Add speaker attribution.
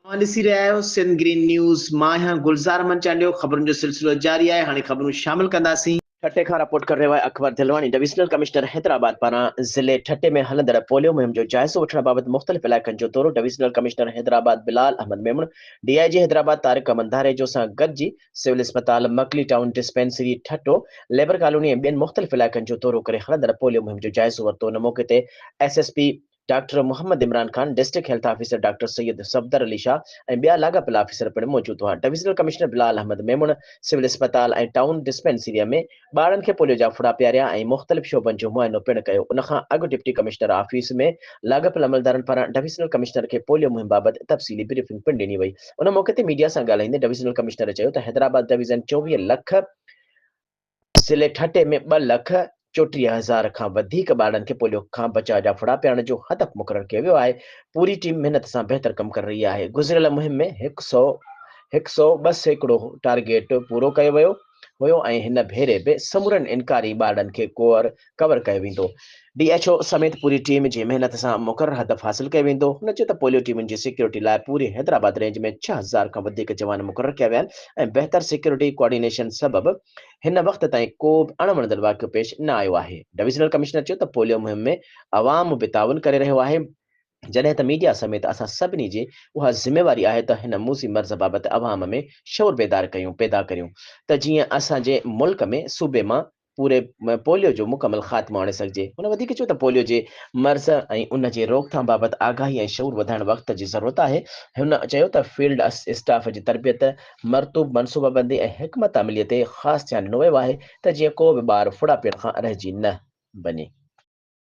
Speaker 1: ॾिसी रहिया आहियो सिंध ग्रीन न्यूज़। मां आहियां गुलज़ार अहमद चांडियो। ख़बरुनि जो सिलसिलो जारी आहे। हाणे ख़बरूं शामिल कंदासीं। ठटे खां रिपोर्ट करे रहियो आहे अकबर दिलवानी। डिविजनल कमिश्नर हैदराबाद पारां ज़िले ठटे में हलंदड़ पोलियो मुहिम जो जाइज़ो वठण बाबति मुख़्तलिफ़ इलाइक़नि जो दौरो। Divisional commissioner Hyderabad Bilal Ahmed Memon DIG Hyderabad Tariq Mandhare जो सां गॾिजी सिविल अस्पताल Makli town dispensary Thatta labour colony ऐं ॿियनि मुख़्तलिफ़ इलाइक़नि जो दौरो करे हलंदड़ पोलियो मुहिम जो जाइज़ो वरितो। उन मौक़े ते SSP doctor Mohammad Imran Khan, district health officer doctor Syed Safdar Ali Shah ऐं ॿिया लाॻापियल ऑफिसर पिणु मौजूद हुआ। Divisional commissioner Bilal Ahmed Memon civil अस्पताल ऐं टाउन डिस्पेंसरीअ में ॿारनि खे पोलियो जा फुड़ा पियारिया ऐं मुख़्तलिफ़ शोबनि जो मुआइनो पिणु कयो। उनखां अॻु डिप्टी कमिश्नर ऑफिस में लाॻापियल अमलदारनि पारां डिविजनल कमिश्नर खे पोलियो मुहिम बाबति तफ़सीली ब्रीफिंग पिणु ॾिनी वई। उन मौक़े ते मीडिया सां ॻाल्हाईंदे डिविजनल कमिश्नर चयो त हैदराबाद डिवीज़न 24 लख, ज़िले ठटे में 2,34,000 खां वधीक ॿारनि खे पोलियो खां बचाव जा फुड़ा पियारण जो हदफ़ मुक़ररु कयो वियो आहे। पूरी टीम महिनत सां बहितर कमु करे रही आहे। गुज़िरियल मुहिम में 102 टारगेट पूरो कयो वियो हुयो ऐं हिन भेरे बि समूरनि इनकारी ॿारनि खे कवर कयो वेंदो। डीएचओ समेत पूरी टीम जी महिनत सां मुक़ररु हदफ़ हासिल कयो वेंदो। हुन चयो त पोलियो टीमुनि जी सिक्योरिटी लाइ पूरी हैदराबाद रेंज में 6,000 खां वधीक जवान मुक़ररु कया विया आहिनि ऐं बहितर सिक्योरिटी कोऑर्डिनेशन सबबि हिन वक़्त ताईं को बि अणवणंदड़ वाक़ियो पेश न आयो आहे। डिविजनल कमिश्नर चयो त पोलियो मुहिम में अवाम बि ताउन करे रहियो आहे। जॾहिं त मीडिया समेत असां सभिनी जी उहा ज़िमेवारी आहे त हिन मूसी मर्ज़ बाबति अवाम में शौर पैदा करियूं त जीअं असांजे मुल्क में सूबे मां पूरे पोलियो जो मुकमल ख़ात्मो आणे सघिजे। हुन वधीक चयो त पोलियो जे मर्ज़ ऐं उन जे रोकथाम बाबति आगाही ऐं शौर वधाइण वक़्त जी ज़रूरत आहे। हुन चयो त फील्ड स्टाफ जी तरबियत, मरतूब मनसूबाबंदी ऐं हिकमत अमलीअ ते ख़ासि ध्यानु ॾिनो वियो आहे त जीअं को बि ॿार फुड़ा पियण खां रहिजी न वञे।